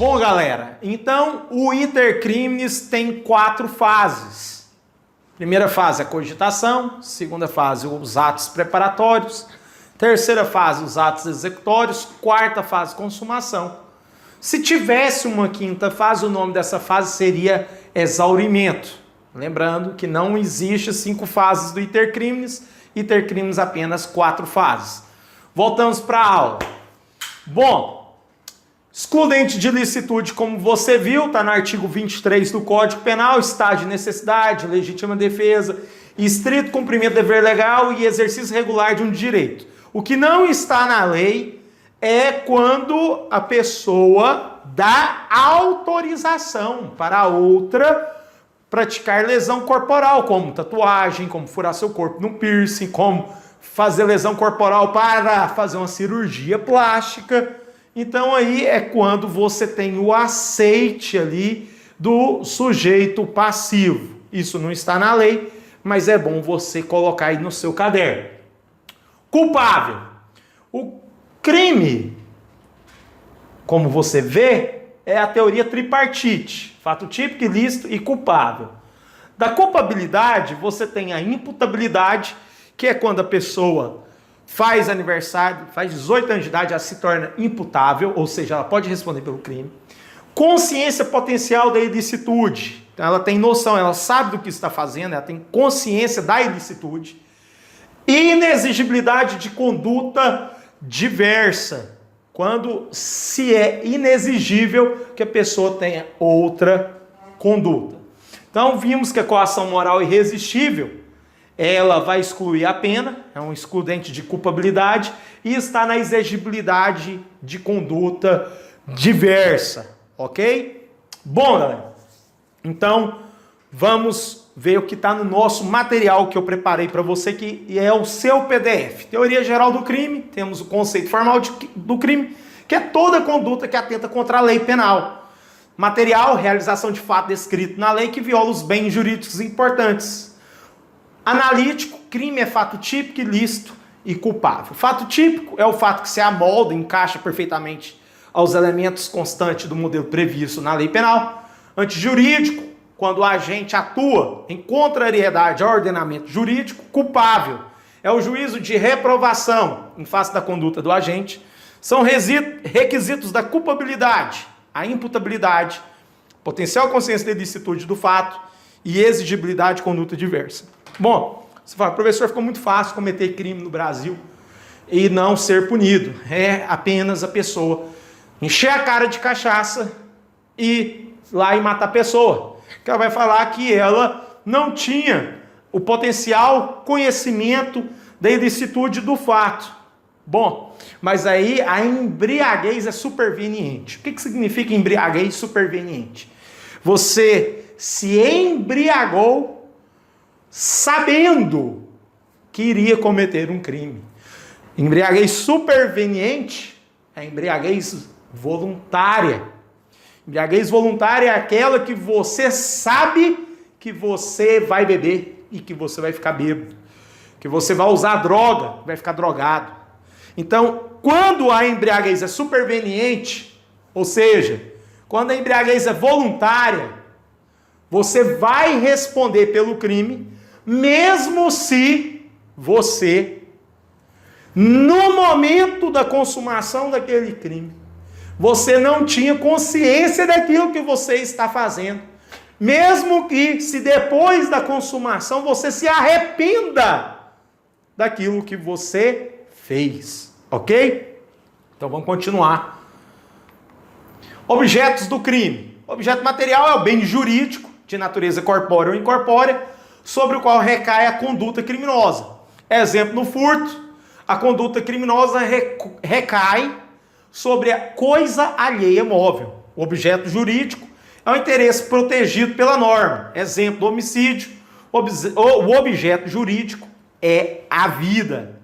Bom, galera, então o iter criminis tem 4 fases. Primeira fase, a cogitação. Segunda fase, os atos preparatórios. Terceira fase, os atos executórios. Quarta fase, consumação. Se tivesse uma quinta fase, o nome dessa fase seria exaurimento. Lembrando que não existe 5 fases do iter criminis apenas 4 fases. Voltamos para a aula. Bom, excludente de ilicitude, como você viu, está no artigo 23 do Código Penal, estado de necessidade, legítima defesa, estrito cumprimento do dever legal e exercício regular de um direito. O que não está na lei é quando a pessoa dá autorização para outra praticar lesão corporal, como tatuagem, como furar seu corpo no piercing, como fazer lesão corporal para fazer uma cirurgia plástica. Então aí é quando você tem o aceite ali do sujeito passivo. Isso não está na lei, mas é bom você colocar aí no seu caderno. Culpável. O crime, como você vê, é a teoria tripartite. Fato típico, ilícito e culpável. Da culpabilidade, você tem a imputabilidade, que é quando a pessoa faz aniversário, faz 18 anos de idade, ela se torna imputável, ou seja, ela pode responder pelo crime. Consciência potencial da ilicitude. Então ela tem noção, ela sabe do que está fazendo, ela tem consciência da ilicitude. Inexigibilidade de conduta diversa. Quando se é inexigível que a pessoa tenha outra conduta. Então vimos que a coação moral irresistível, ela vai excluir a pena, é um excludente de culpabilidade, e está na exigibilidade de conduta diversa, ok? Bom, galera, então vamos ver o que está no nosso material que eu preparei para você, que é o seu PDF. Teoria geral do crime, temos o conceito formal do crime, que é toda conduta que atenta contra a lei penal. Material, realização de fato descrito na lei que viola os bens jurídicos importantes. Analítico, crime é fato típico, ilícito e culpável. Fato típico é o fato que se amolda, encaixa perfeitamente aos elementos constantes do modelo previsto na lei penal. Antijurídico, quando o agente atua em contrariedade ao ordenamento jurídico. Culpável é o juízo de reprovação em face da conduta do agente. São requisitos da culpabilidade, a imputabilidade, potencial consciência da ilicitude do fato e exigibilidade de conduta diversa. Bom, você fala, professor, ficou muito fácil cometer crime no Brasil e não ser punido. É apenas a pessoa encher a cara de cachaça e ir lá e matar a pessoa. Que ela vai falar que ela não tinha o potencial conhecimento da ilicitude do fato. Bom, mas aí a embriaguez é superveniente. O que significa embriaguez superveniente? Você se embriagou sabendo que iria cometer um crime. Embriaguez superveniente é embriaguez voluntária. Embriaguez voluntária é aquela que você sabe que você vai beber e que você vai ficar bêbado, que você vai usar droga, vai ficar drogado. Então, quando a embriaguez é superveniente, ou seja, quando a embriaguez é voluntária, você vai responder pelo crime, mesmo se você, no momento da consumação daquele crime, você não tinha consciência daquilo que você está fazendo. Mesmo que, se depois da consumação, você se arrependa daquilo que você fez. Ok? Então vamos continuar. Objetos do crime. Objeto material é o bem jurídico, de natureza corpórea ou incorpórea, sobre o qual recai a conduta criminosa. Exemplo, no furto, a conduta criminosa recai sobre a coisa alheia móvel. O objeto jurídico é o interesse protegido pela norma. Exemplo do homicídio, o objeto jurídico é a vida.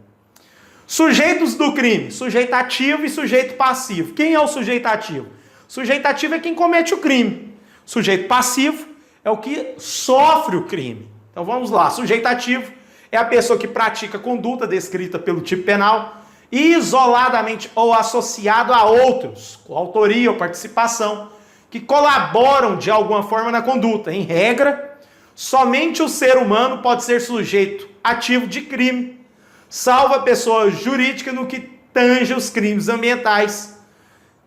Sujeitos do crime, sujeito ativo e sujeito passivo. Quem é o sujeito ativo? Sujeito ativo é quem comete o crime. Sujeito passivo é o que sofre o crime. Então vamos lá, sujeito ativo é a pessoa que pratica a conduta descrita pelo tipo penal isoladamente ou associado a outros, com autoria ou participação, que colaboram de alguma forma na conduta. Em regra, somente o ser humano pode ser sujeito ativo de crime, salvo a pessoa jurídica no que tange os crimes ambientais,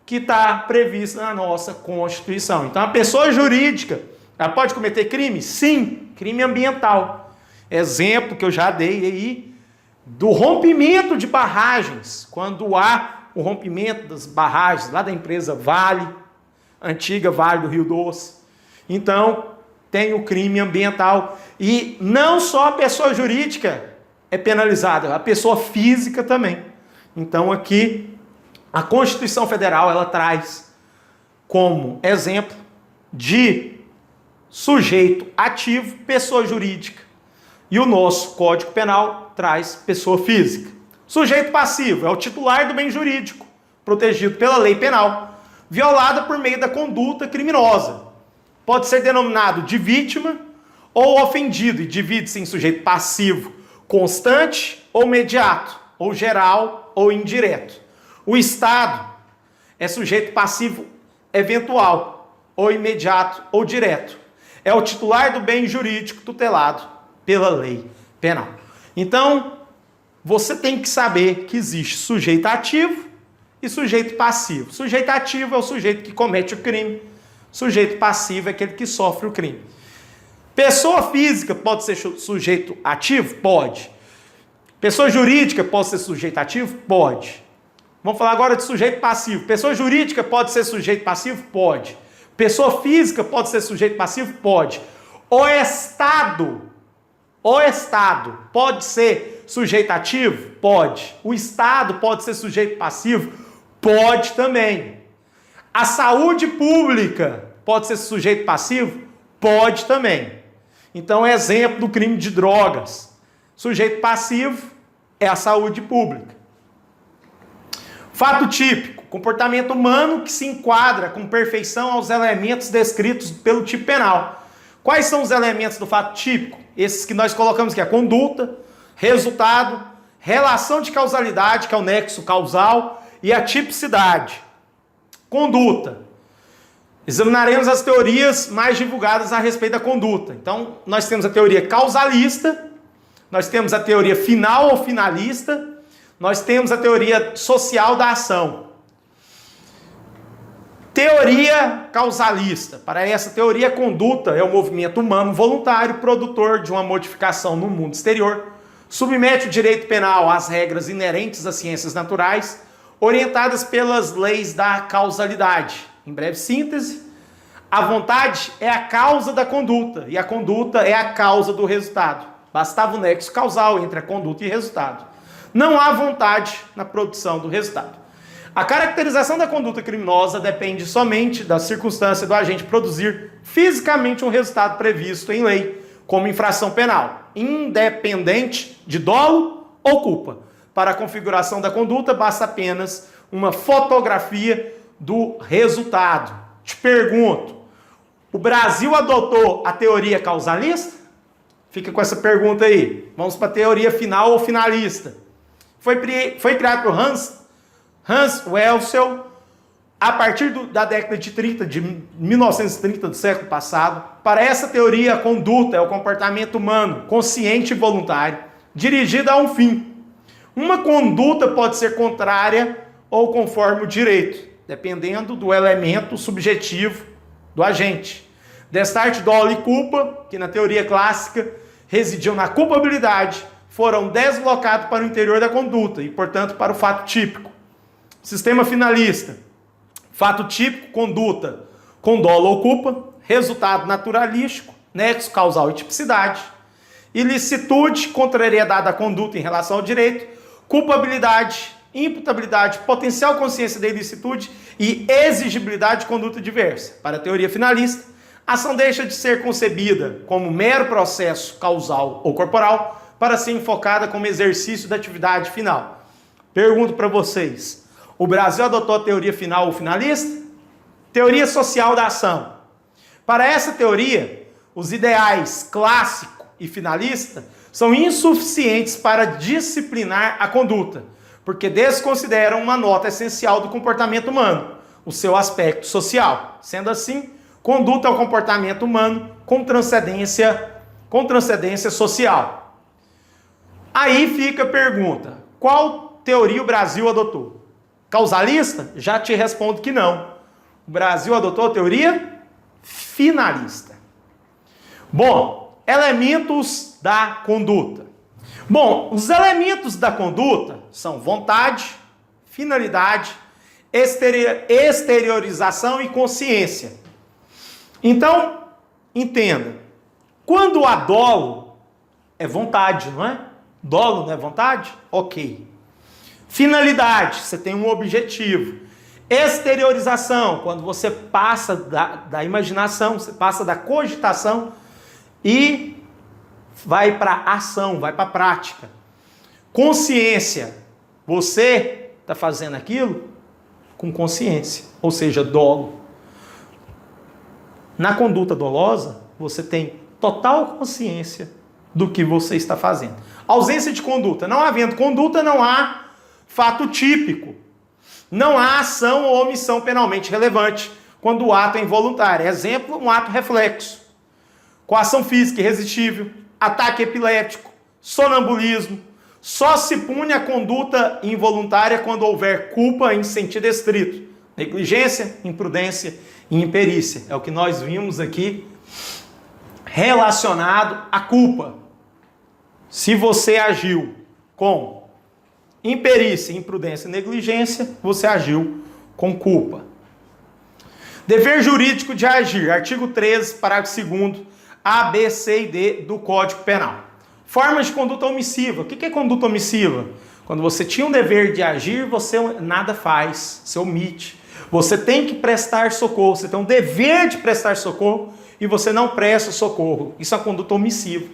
que está previsto na nossa Constituição. Então, a pessoa jurídica, ela pode cometer crime? Sim, crime ambiental. Exemplo que eu já dei aí, do rompimento de barragens, quando há o rompimento das barragens lá da empresa Vale, antiga Vale do Rio Doce. Então, tem o crime ambiental. E não só a pessoa jurídica é penalizada, a pessoa física também. Então, aqui, a Constituição Federal, ela traz como exemplo de sujeito ativo, pessoa jurídica. E o nosso Código Penal traz pessoa física. Sujeito passivo é o titular do bem jurídico, protegido pela lei penal, violada por meio da conduta criminosa. Pode ser denominado de vítima ou ofendido, e divide-se em sujeito passivo constante ou imediato, ou geral ou indireto. O Estado é sujeito passivo eventual, ou imediato ou direto. É o titular do bem jurídico tutelado pela lei penal. Então, você tem que saber que existe sujeito ativo e sujeito passivo. Sujeito ativo é o sujeito que comete o crime. Sujeito passivo é aquele que sofre o crime. Pessoa física pode ser sujeito ativo? Pode. Pessoa jurídica pode ser sujeito ativo? Pode. Vamos falar agora de sujeito passivo. Pessoa jurídica pode ser sujeito passivo? Pode. Pessoa física pode ser sujeito passivo? Pode. O Estado pode ser sujeito ativo? Pode. O Estado pode ser sujeito passivo? Pode também. A saúde pública pode ser sujeito passivo? Pode também. Então, exemplo do crime de drogas. Sujeito passivo é a saúde pública. Fato típico, comportamento humano que se enquadra com perfeição aos elementos descritos pelo tipo penal. Quais são os elementos do fato típico? Esses que nós colocamos aqui, a conduta, resultado, relação de causalidade, que é o nexo causal, e a tipicidade. Conduta. Examinaremos as teorias mais divulgadas a respeito da conduta. Então, nós temos a teoria causalista, nós temos a teoria final ou finalista, nós temos a teoria social da ação. Teoria causalista. Para essa teoria, a conduta é o movimento humano voluntário, produtor de uma modificação no mundo exterior, submete o direito penal às regras inerentes às ciências naturais, orientadas pelas leis da causalidade. Em breve síntese, a vontade é a causa da conduta e a conduta é a causa do resultado. Bastava o nexo causal entre a conduta e resultado. Não há vontade na produção do resultado. A caracterização da conduta criminosa depende somente da circunstância do agente produzir fisicamente um resultado previsto em lei, como infração penal, independente de dolo ou culpa. Para a configuração da conduta, basta apenas uma fotografia do resultado. Te pergunto, o Brasil adotou a teoria causalista? Fica com essa pergunta aí. Vamos para a teoria final ou finalista. Foi criado por Hans Welsel a partir da década de 1930 do século passado. Para essa teoria, a conduta é o comportamento humano, consciente e voluntário, dirigido a um fim. Uma conduta pode ser contrária ou conforme o direito, dependendo do elemento subjetivo do agente. Destarte, dolo e culpa, que na teoria clássica residiam na culpabilidade, foram deslocados para o interior da conduta e, portanto, para o fato típico. Sistema finalista. Fato típico, conduta com dolo ou culpa, resultado naturalístico, nexo causal e tipicidade. Ilicitude, contrariedade da conduta em relação ao direito, culpabilidade, imputabilidade, potencial consciência da ilicitude e exigibilidade de conduta diversa. Para a teoria finalista, a ação deixa de ser concebida como mero processo causal ou corporal para ser enfocada como exercício da atividade final. Pergunto para vocês, o Brasil adotou a teoria final ou finalista? Teoria social da ação. Para essa teoria, os ideais clássico e finalista são insuficientes para disciplinar a conduta, porque desconsideram uma nota essencial do comportamento humano, o seu aspecto social. Sendo assim, conduta é o comportamento humano com transcendência social. Aí fica a pergunta: qual teoria o Brasil adotou? Causalista? Já te respondo que não. O Brasil adotou a teoria finalista. Bom, elementos da conduta. Bom, os elementos da conduta são vontade, finalidade, exteriorização e consciência. Então, entenda, quando há dolo, é vontade, não é? Dolo não é vontade? Ok. Finalidade, você tem um objetivo. Exteriorização, quando você passa da imaginação, você passa da cogitação e vai para a ação, vai para a prática. Consciência, você está fazendo aquilo com consciência, ou seja, dolo. Na conduta dolosa, você tem total consciência do que você está fazendo. Ausência de conduta. Não havendo conduta, não há fato típico. Não há ação ou omissão penalmente relevante quando o ato é involuntário. Exemplo, um ato reflexo. Coação física irresistível, ataque epiléptico, sonambulismo. Só se pune a conduta involuntária quando houver culpa em sentido estrito. Negligência, imprudência e imperícia. É o que nós vimos aqui relacionado à culpa. Se você agiu com imperícia, imprudência e negligência, você agiu com culpa. Dever jurídico de agir. Artigo 13, parágrafo 2º, A, B, C e D do Código Penal. Formas de conduta omissiva. O que é conduta omissiva? Quando você tinha um dever de agir, você nada faz, você omite. Você tem que prestar socorro, você tem um dever de prestar socorro e você não presta socorro. Isso é uma conduta omissiva.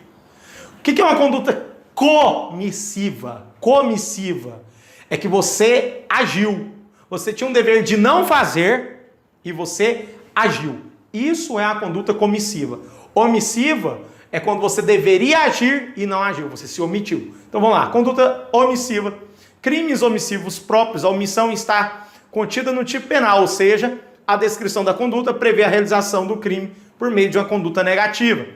O que é uma conduta comissiva? Comissiva é que você agiu. Você tinha um dever de não fazer e você agiu. Isso é a conduta comissiva. Omissiva é quando você deveria agir e não agiu, você se omitiu. Então vamos lá, conduta omissiva. Crimes omissivos próprios, a omissão está contida no tipo penal, ou seja, a descrição da conduta prevê a realização do crime por meio de uma conduta negativa.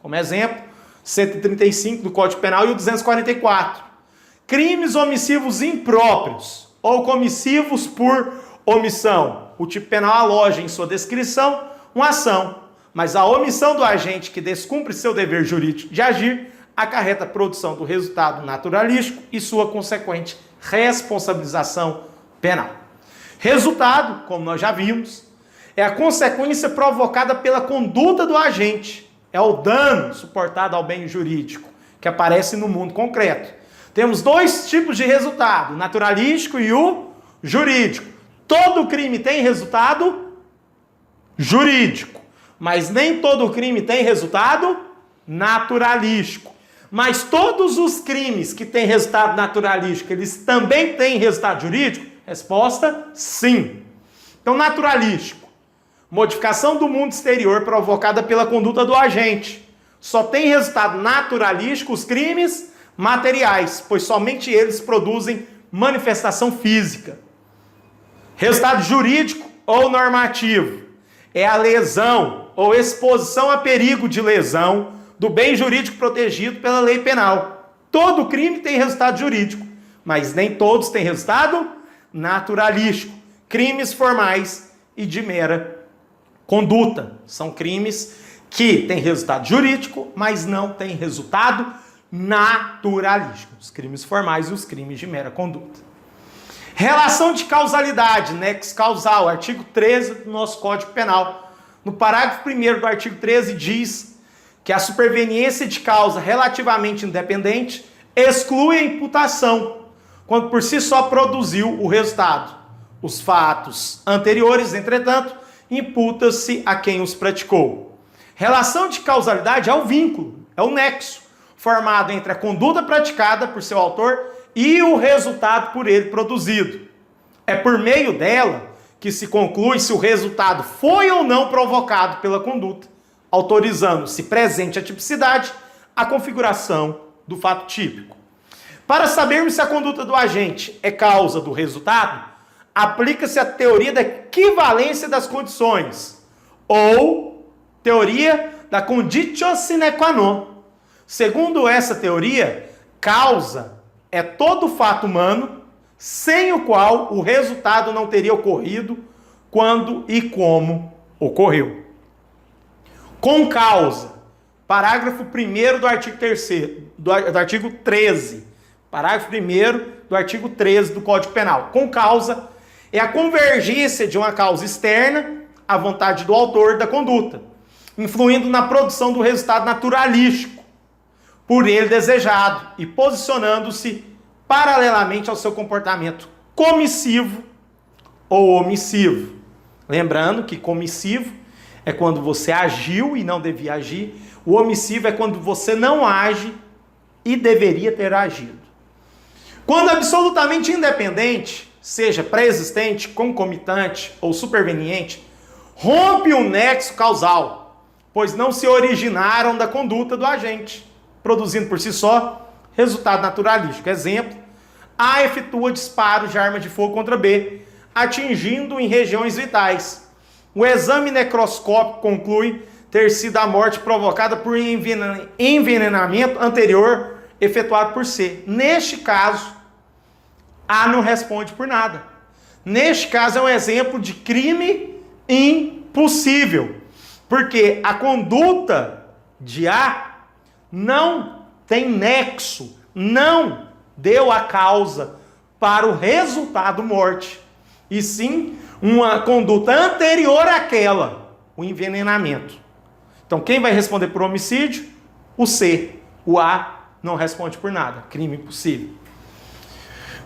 Como exemplo, 135 do Código Penal e o 244. Crimes omissivos impróprios ou comissivos por omissão. O tipo penal aloja em sua descrição uma ação, mas a omissão do agente que descumpre seu dever jurídico de agir acarreta a produção do resultado naturalístico e sua consequente responsabilização penal. Resultado, como nós já vimos, é a consequência provocada pela conduta do agente. É o dano suportado ao bem jurídico que aparece no mundo concreto. Temos dois tipos de resultado, o naturalístico e o jurídico. Todo crime tem resultado jurídico, mas nem todo crime tem resultado naturalístico. Mas todos os crimes que têm resultado naturalístico, eles também têm resultado jurídico? Resposta, sim. Então, naturalístico. Modificação do mundo exterior provocada pela conduta do agente. Só tem resultado naturalístico os crimes materiais, pois somente eles produzem manifestação física. Resultado jurídico ou normativo. É a lesão ou exposição a perigo de lesão do bem jurídico protegido pela lei penal. Todo crime tem resultado jurídico, mas nem todos têm resultado naturalístico. Crimes formais e de mera conduta. São crimes que têm resultado jurídico, mas não têm resultado naturalístico. Os crimes formais e os crimes de mera conduta. Relação de causalidade, nexo causal, artigo 13 do nosso Código Penal. No parágrafo 1º do artigo 13 diz que a superveniência de causa relativamente independente exclui a imputação, quando por si só produziu o resultado. Os fatos anteriores, entretanto, imputa-se a quem os praticou. Relação de causalidade é o vínculo, é o nexo, formado entre a conduta praticada por seu autor e o resultado por ele produzido. É por meio dela que se conclui se o resultado foi ou não provocado pela conduta, autorizando, se presente a tipicidade, a configuração do fato típico. Para sabermos se a conduta do agente é causa do resultado, aplica-se a teoria da equivalência das condições, ou teoria da conditio sine qua non. Segundo essa teoria, causa é todo fato humano sem o qual o resultado não teria ocorrido quando e como ocorreu. Com causa, parágrafo 1º do artigo 3º, do artigo 13, parágrafo 1º do artigo 13 do Código Penal. Com causa é a convergência de uma causa externa à vontade do autor da conduta, influindo na produção do resultado naturalístico, por ele desejado, e posicionando-se paralelamente ao seu comportamento comissivo ou omissivo. Lembrando que comissivo é quando você agiu e não devia agir, o omissivo é quando você não age e deveria ter agido. Quando absolutamente independente, seja pré-existente, concomitante ou superveniente, rompe o nexo causal, pois não se originaram da conduta do agente, produzindo por si só resultado naturalístico. Exemplo, A efetua disparos de arma de fogo contra B, atingindo em regiões vitais. O exame necroscópico conclui ter sido a morte provocada por envenenamento anterior efetuado por C. Neste caso, A não responde por nada. Neste caso é um exemplo de crime impossível, porque a conduta de A não tem nexo, não deu a causa para o resultado morte, e sim uma conduta anterior àquela, o envenenamento. Então quem vai responder por homicídio? O C. O A não responde por nada, crime impossível.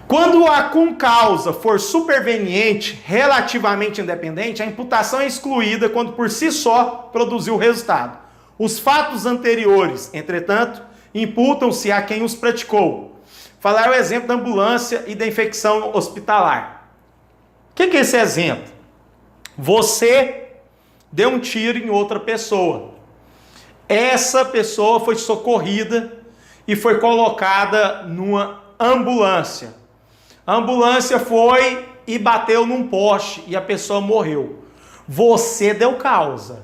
Quando a concausa for superveniente, relativamente independente, a imputação é excluída quando por si só produziu o resultado. Os fatos anteriores, entretanto, imputam-se a quem os praticou. Falar o exemplo da ambulância e da infecção hospitalar. O que é esse exemplo? Você deu um tiro em outra pessoa. Essa pessoa foi socorrida e foi colocada numa ambulância. A ambulância foi e bateu num poste e a pessoa morreu. Você deu causa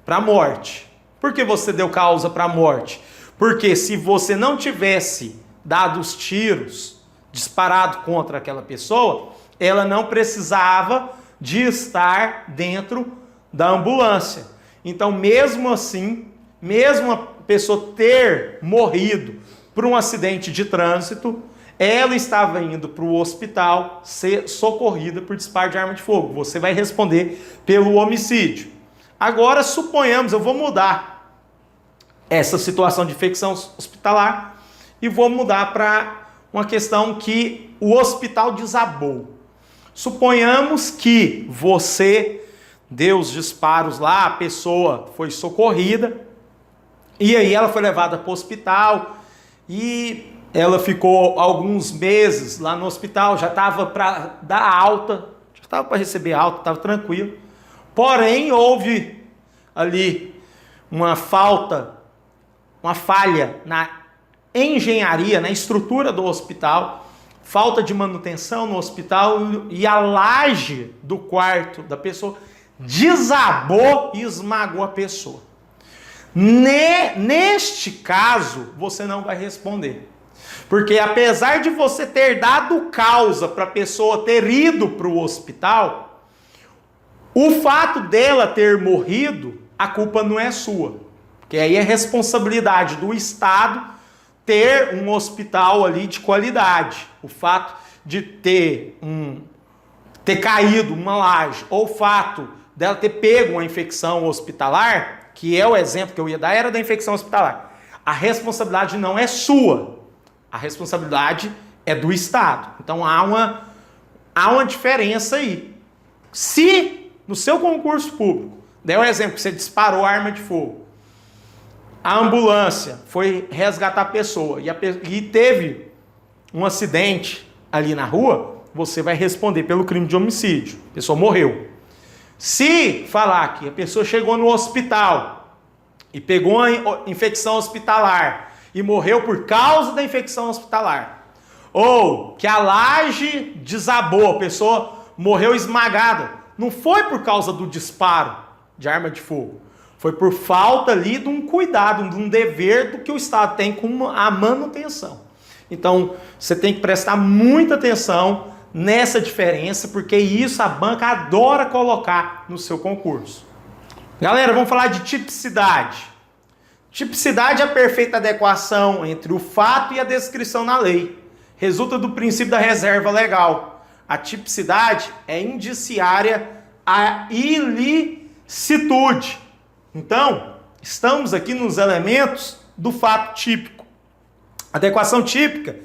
para a morte. Por que você deu causa para a morte? Porque se você não tivesse dado os tiros, disparado contra aquela pessoa, ela não precisava de estar dentro da ambulância. Então, mesmo assim, mesmo a pessoa ter morrido por um acidente de trânsito, ela estava indo para o hospital ser socorrida por disparo de arma de fogo. Você vai responder pelo homicídio. Agora, suponhamos, eu vou mudar essa situação de infecção hospitalar e vou mudar para uma questão que o hospital desabou. Suponhamos que você deu os disparos lá, a pessoa foi socorrida, e aí ela foi levada para o hospital e ela ficou alguns meses lá no hospital, já estava para dar alta, já estava para receber alta, estava tranquilo. Porém, houve ali uma falha na engenharia, na estrutura do hospital, falta de manutenção no hospital, e a laje do quarto da pessoa desabou e esmagou a pessoa. Neste caso, você não vai responder. Porque apesar de você ter dado causa para a pessoa ter ido para o hospital, o fato dela ter morrido, a culpa não é sua. Porque aí é responsabilidade do Estado ter um hospital ali de qualidade. O fato de ter caído uma laje, ou o fato dela ter pego uma infecção hospitalar, que é o exemplo que eu ia dar, era da infecção hospitalar. A responsabilidade não é sua. A responsabilidade é do Estado. Então há uma diferença aí. Se no seu concurso público, der um exemplo que você disparou a arma de fogo, a ambulância foi resgatar a pessoa e teve um acidente ali na rua, você vai responder pelo crime de homicídio. A pessoa morreu. Se falar que a pessoa chegou no hospital e pegou uma infecção hospitalar e morreu por causa da infecção hospitalar, Ou que a laje desabou, a pessoa morreu esmagada. Não foi por causa do disparo de arma de fogo. Foi por falta ali de um cuidado, de um dever do que o Estado tem com a manutenção. Então, você tem que prestar muita atenção nessa diferença, porque isso a banca adora colocar no seu concurso. Galera, vamos falar de tipicidade. Tipicidade é a perfeita adequação entre o fato e a descrição na lei. Resulta do princípio da reserva legal. A tipicidade é indiciária à ilicitude. Então, estamos aqui nos elementos do fato típico. Adequação típica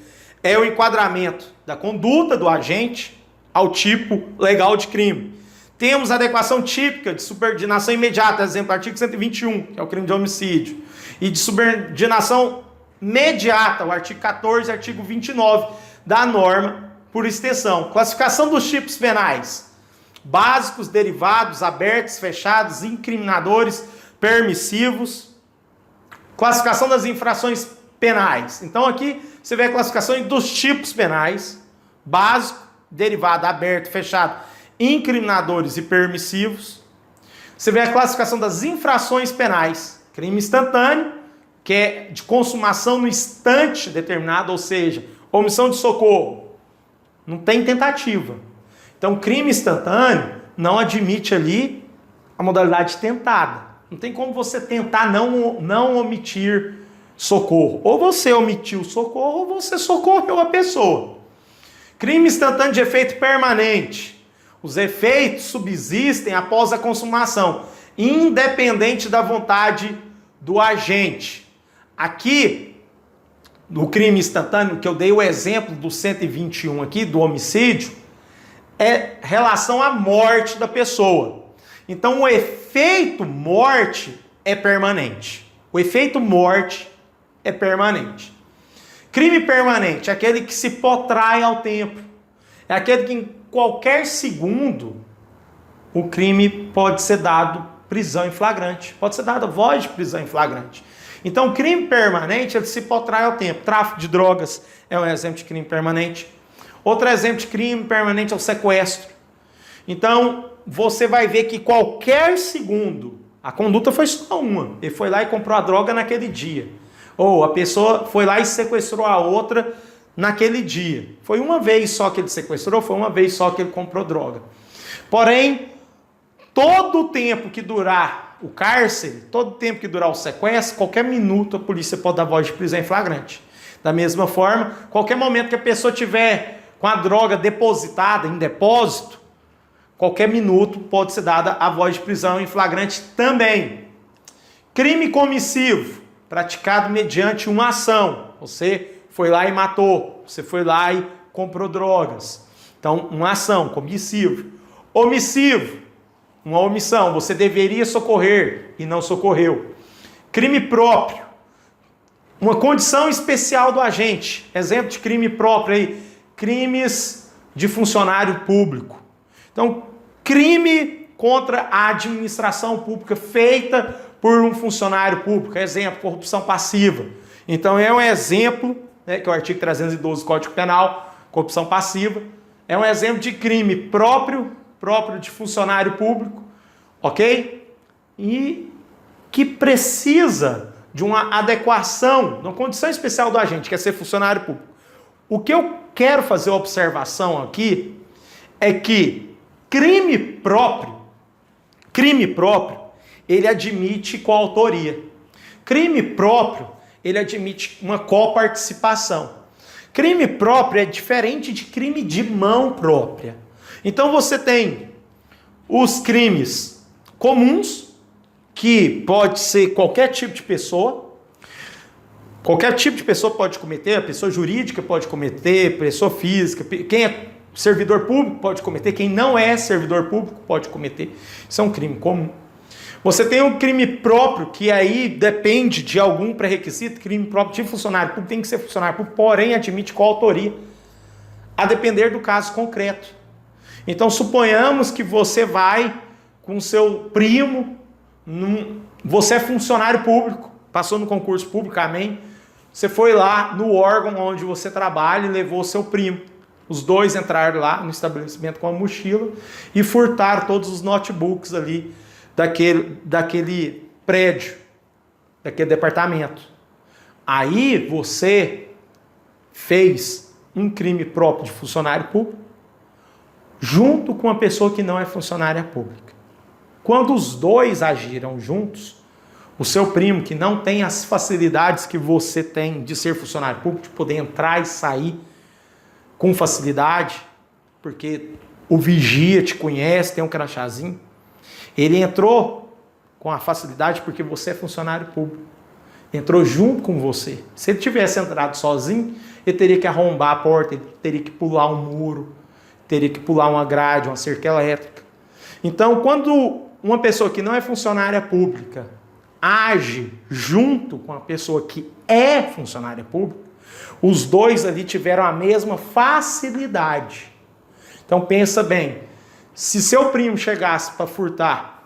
é o enquadramento da conduta do agente ao tipo legal de crime. Temos a adequação típica de subordinação imediata, exemplo, artigo 121, que é o crime de homicídio, e de subordinação imediata, o artigo 14 e artigo 29 da norma por extensão. Classificação dos tipos penais: básicos, derivados, abertos, fechados, incriminadores, permissivos. Classificação das infrações penais. Então aqui você vê a classificação dos tipos penais: básico, derivado, aberto, fechado, incriminadores e permissivos. Você vê a classificação das infrações penais: crime instantâneo, que é de consumação no instante determinado, ou seja, omissão de socorro, não tem tentativa. Então, crime instantâneo não admite ali a modalidade tentada. Não tem como você tentar não omitir socorro. Ou você omitiu o socorro, ou você socorreu a pessoa. Crime instantâneo de efeito permanente: os efeitos subsistem após a consumação, independente da vontade do agente. Aqui, no crime instantâneo, que eu dei o exemplo do 121 aqui, do homicídio, é relação à morte da pessoa. Então, o efeito morte é permanente. O efeito morte é permanente. Crime permanente é aquele que se protrai ao tempo. É aquele que em qualquer segundo o crime pode ser dado prisão em flagrante. Pode ser dada voz de prisão em flagrante. Então, o crime permanente, ele se protrai ao tempo. Tráfico de drogas é um exemplo de crime permanente. Outro exemplo de crime permanente é o sequestro. Então, você vai ver que qualquer segundo, a conduta foi só uma. Ele foi lá e comprou a droga naquele dia. Ou a pessoa foi lá e sequestrou a outra naquele dia. Foi uma vez só que ele sequestrou, foi uma vez só que ele comprou droga. Porém, todo o tempo que durar o cárcere, todo o tempo que durar o sequestro, qualquer minuto a polícia pode dar voz de prisão em flagrante. Da mesma forma, qualquer momento que a pessoa tiver com a droga depositada em depósito, qualquer minuto pode ser dada a voz de prisão em flagrante também. Crime comissivo, praticado mediante uma ação. Você foi lá e matou, você foi lá e comprou drogas. Então, uma ação, comissivo. Omissivo, uma omissão, você deveria socorrer e não socorreu. Crime próprio, uma condição especial do agente. Exemplo de crime próprio aí, crimes de funcionário público. Então, crime contra a administração pública feita por um funcionário público. Exemplo, corrupção passiva. Então, é um exemplo, né, que é o artigo 312 do Código Penal, corrupção passiva. É um exemplo de crime próprio de funcionário público, ok? E que precisa de uma adequação, de uma condição especial do agente, que é ser funcionário público. O que eu quero fazer observação aqui é que crime próprio, ele admite coautoria. Crime próprio, ele admite uma coparticipação. Crime próprio é diferente de crime de mão própria. Então você tem os crimes comuns, que pode ser qualquer tipo de pessoa. Qualquer tipo de pessoa pode cometer, a pessoa jurídica pode cometer, pessoa física, quem é servidor público pode cometer, quem não é servidor público pode cometer. Isso é um crime comum. Você tem um crime próprio, que aí depende de algum pré-requisito. Crime próprio de funcionário público tem que ser funcionário público, porém admite coautoria, a depender do caso concreto. Então, suponhamos que você vai com seu primo, você é funcionário público, passou no concurso público, amém? Você foi lá no órgão onde você trabalha e levou o seu primo. Os dois entraram lá no estabelecimento com a mochila e furtaram todos os notebooks ali daquele prédio, daquele departamento. Aí você fez um crime próprio de funcionário público junto com uma pessoa que não é funcionária pública. Quando os dois agiram juntos, o seu primo, que não tem as facilidades que você tem de ser funcionário público, de poder entrar e sair com facilidade, porque o vigia te conhece, tem um crachazinho, ele entrou com a facilidade porque você é funcionário público. Entrou junto com você. Se ele tivesse entrado sozinho, ele teria que arrombar a porta, ele teria que pular um muro, teria que pular uma grade, uma cerca elétrica. Então, quando uma pessoa que não é funcionária pública age junto com a pessoa que é funcionária pública, os dois ali tiveram a mesma facilidade. Então pensa bem, se seu primo chegasse para furtar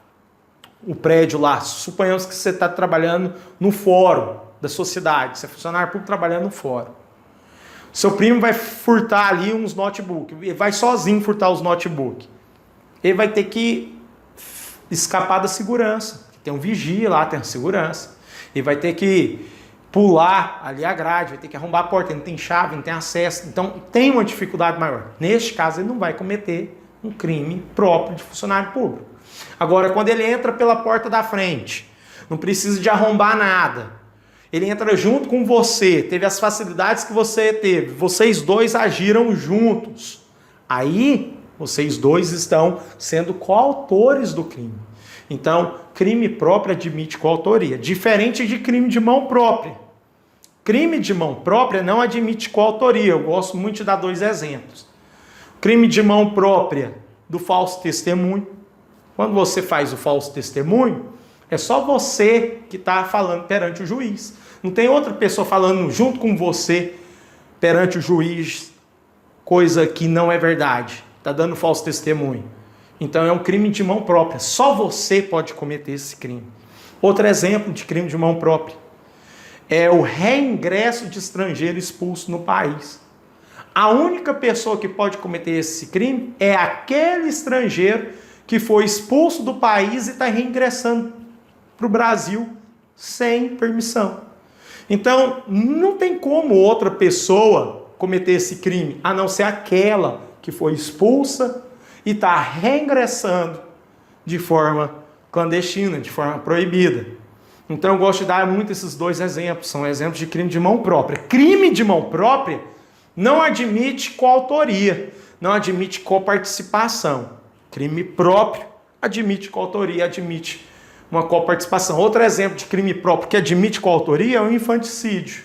o prédio lá, suponhamos que você está trabalhando no fórum da sociedade, você é funcionário público trabalhando no fórum. Seu primo vai furtar ali uns notebooks, ele vai sozinho furtar os notebooks. Ele vai ter que escapar da segurança. Tem um vigia lá, tem a segurança. Ele vai ter que pular ali a grade, vai ter que arrombar a porta, ele não tem chave, não tem acesso. Então tem uma dificuldade maior. Neste caso, ele não vai cometer um crime próprio de funcionário público. Agora, quando ele entra pela porta da frente, não precisa de arrombar nada. Ele entra junto com você, teve as facilidades que você teve. Vocês dois agiram juntos. Aí, vocês dois estão sendo coautores do crime. Então, crime próprio admite coautoria, diferente de crime de mão própria. Crime de mão própria não admite coautoria. Eu gosto muito de dar dois exemplos. Crime de mão própria do falso testemunho. Quando você faz o falso testemunho, é só você que está falando perante o juiz. Não tem outra pessoa falando junto com você perante o juiz, coisa que não é verdade. Está dando falso testemunho. Então é um crime de mão própria. Só você pode cometer esse crime. Outro exemplo de crime de mão própria é o reingresso de estrangeiro expulso no país. A única pessoa que pode cometer esse crime é aquele estrangeiro que foi expulso do país e está reingressando para o Brasil sem permissão. Então não tem como outra pessoa cometer esse crime, a não ser aquela que foi expulsa e está reingressando de forma clandestina, de forma proibida. Então eu gosto de dar muito esses dois exemplos, são exemplos de crime de mão própria. Crime de mão própria não admite coautoria, não admite coparticipação. Crime próprio admite coautoria, admite uma coparticipação. Outro exemplo de crime próprio que admite coautoria é o infanticídio.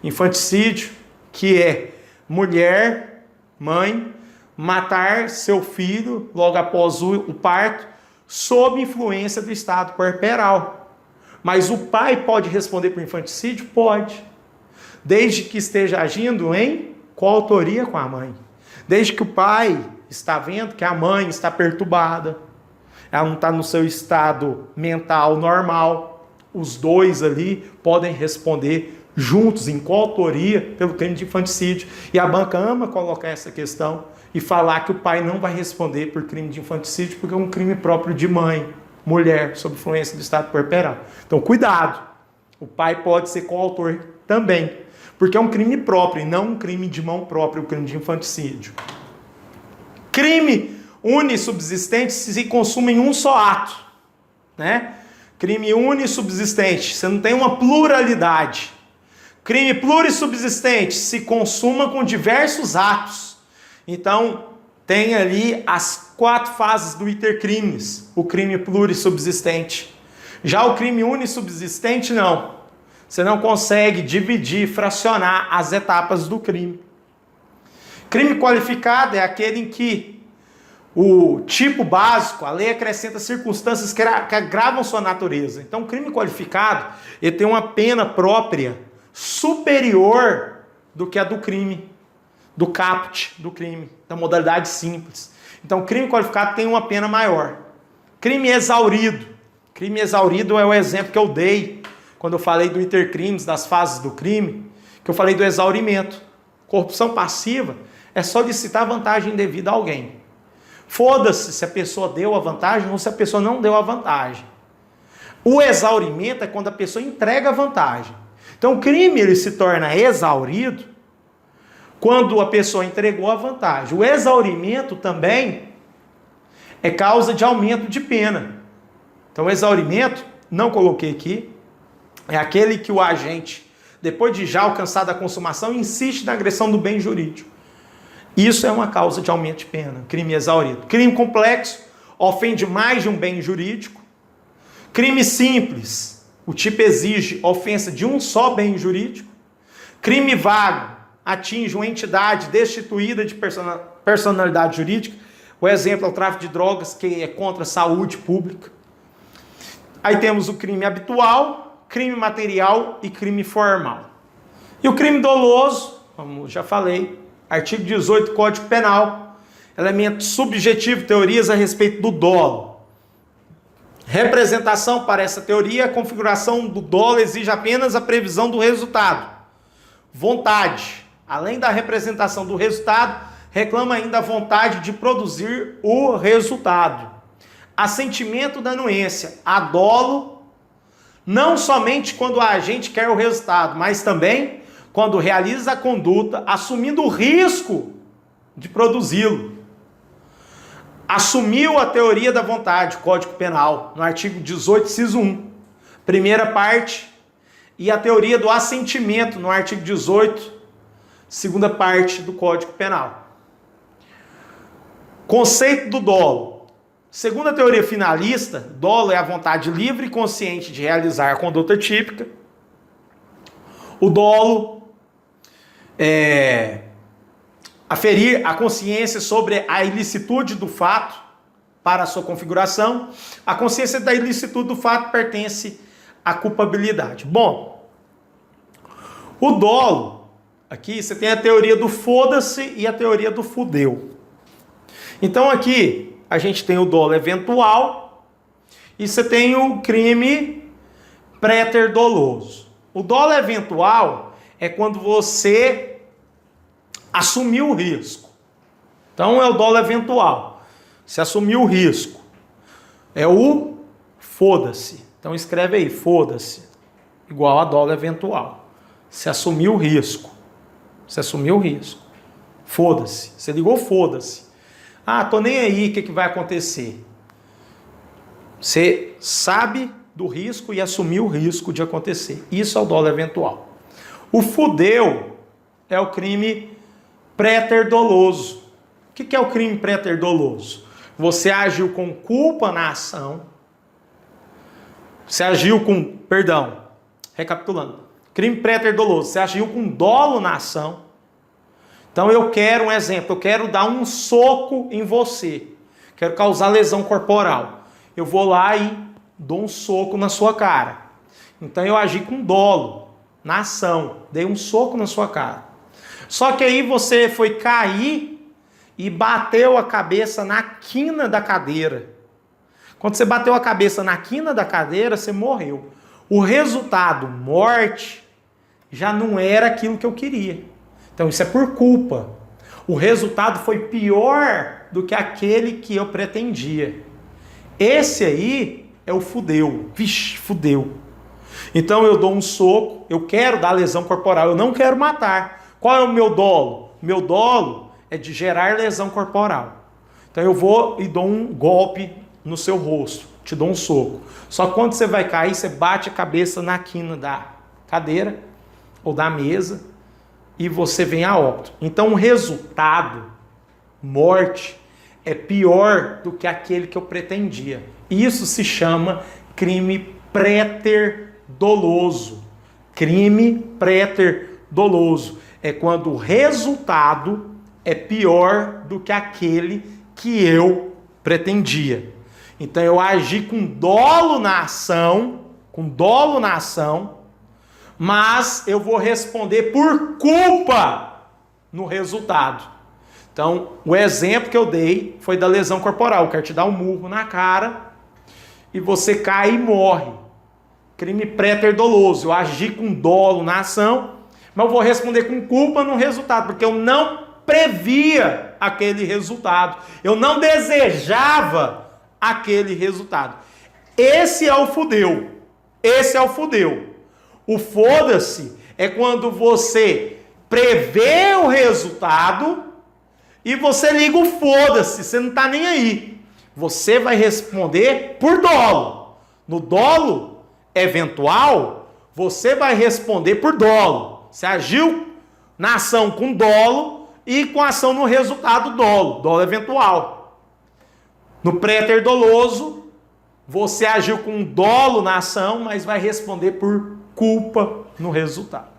Infanticídio, que é mulher, mãe, matar seu filho logo após o parto, sob influência do estado puerperal. Mas o pai pode responder por infanticídio? Pode. Desde que esteja agindo em coautoria com a mãe. Desde que o pai está vendo que a mãe está perturbada, ela não está no seu estado mental normal, os dois ali podem responder juntos, em coautoria, pelo crime de infanticídio. E a banca ama colocar essa questão e falar que o pai não vai responder por crime de infanticídio, porque é um crime próprio de mãe, mulher, sob influência do estado puerperal. Então, cuidado. O pai pode ser coautor também, porque é um crime próprio e não um crime de mão própria, o crime de infanticídio. Crime unissubsistente se consuma em um só ato, né? Crime unissubsistente, você não tem uma pluralidade. Crime plurissubsistente se consuma com diversos atos. Então, tem ali as 4 fases do intercrimes, o crime plurissubsistente. Já o crime unissubsistente, não. Você não consegue dividir, fracionar as etapas do crime. Crime qualificado é aquele em que o tipo básico, a lei acrescenta circunstâncias que agravam sua natureza. Então, o crime qualificado, ele tem uma pena própria superior do que a do crime, do caput do crime, da modalidade simples. Então, o crime qualificado tem uma pena maior. Crime exaurido. Crime exaurido é o exemplo que eu dei quando eu falei do intercrimes, das fases do crime. que eu falei do exaurimento. Corrupção passiva é solicitar vantagem devida a alguém. Foda-se se a pessoa deu a vantagem ou se a pessoa não deu a vantagem. O exaurimento é quando a pessoa entrega a vantagem. Então o crime ele se torna exaurido quando a pessoa entregou a vantagem. O exaurimento também é causa de aumento de pena. Então o exaurimento, não coloquei aqui, é aquele que o agente, depois de já alcançada a consumação, insiste na agressão do bem jurídico. Isso é uma causa de aumento de pena, crime exaurido. Crime complexo, ofende mais de um bem jurídico. Crime simples, o tipo exige ofensa de um só bem jurídico. Crime vago, atinge uma entidade destituída de personalidade jurídica. O exemplo é o tráfico de drogas, que é contra a saúde pública. Aí temos o crime habitual, crime material e crime formal. E o crime doloso, como já falei, artigo 18 do Código Penal, elemento subjetivo, teorias a respeito do dolo. Representação para essa teoria, a configuração do dolo exige apenas a previsão do resultado. Vontade, além da representação do resultado, reclama ainda a vontade de produzir o resultado. Assentimento da anuência, a dolo, não somente quando o agente quer o resultado, mas também quando realiza a conduta, assumindo o risco de produzi-lo. Assumiu a teoria da vontade, Código Penal, no artigo 18, inciso 1, primeira parte, e a teoria do assentimento, no artigo 18, segunda parte do Código Penal. Conceito do dolo. Segundo a teoria finalista, dolo é a vontade livre e consciente de realizar a conduta típica. O dolo é aferir a consciência sobre a ilicitude do fato para a sua configuração. A consciência da ilicitude do fato pertence à culpabilidade. Bom, o dolo, aqui você tem a teoria do foda-se e a teoria do fudeu. Então aqui a gente tem o dolo eventual e você tem o crime préter-doloso. O dolo eventual é quando você assumiu o risco. Então é o dolo eventual. Você assumiu o risco. É o foda-se. Então escreve aí, foda-se, igual a dolo eventual. Você assumiu o risco. Você assumiu o risco. Foda-se. Você ligou foda-se. Ah, tô nem aí, o que vai acontecer? Você sabe do risco e assumiu o risco de acontecer. Isso é o dolo eventual. O fudeu é o crime préter-doloso. O que é o crime préter-doloso? Você agiu com culpa na ação. Você agiu com, perdão, recapitulando. Crime préter-doloso. Você agiu com dolo na ação. Então eu quero um exemplo, eu quero dar um soco em você, quero causar lesão corporal. Eu vou lá e dou um soco na sua cara. Então eu agi com dolo, na ação, dei um soco na sua cara. Só que aí você foi cair e bateu a cabeça na quina da cadeira. Quando você bateu a cabeça na quina da cadeira, você morreu. O resultado, morte, já não era aquilo que eu queria. Então isso é por culpa. O resultado foi pior do que aquele que eu pretendia. Esse aí é o fudeu. Vixe, fudeu. Então eu dou um soco, eu quero dar lesão corporal, eu não quero matar. Qual é o meu dolo? Meu dolo é de gerar lesão corporal. Então eu vou e dou um golpe no seu rosto, te dou um soco. Só que quando você vai cair, você bate a cabeça na quina da cadeira ou da mesa, e você vem a óbito. Então o resultado, morte, é pior do que aquele que eu pretendia. Isso se chama crime préter-doloso. Crime préter-doloso é quando o resultado é pior do que aquele que eu pretendia. Então eu agi com dolo na ação, mas eu vou responder por culpa no resultado. Então, o exemplo que eu dei foi da lesão corporal. Eu quero te dar um murro na cara e você cai e morre. Crime préter-doloso. Eu agi com dolo na ação, Mas eu vou responder com culpa no resultado, porque eu não previa aquele resultado. Eu não desejava aquele resultado. Esse é o fudeu. Esse é o fudeu. O foda-se é quando você prevê o resultado e você liga o foda-se, você não tá nem aí. Você vai responder por dolo. No dolo eventual, você vai responder por dolo. Você agiu na ação com dolo e com ação no resultado dolo, dolo eventual. No préter doloso, você agiu com dolo na ação, mas vai responder por culpa no resultado.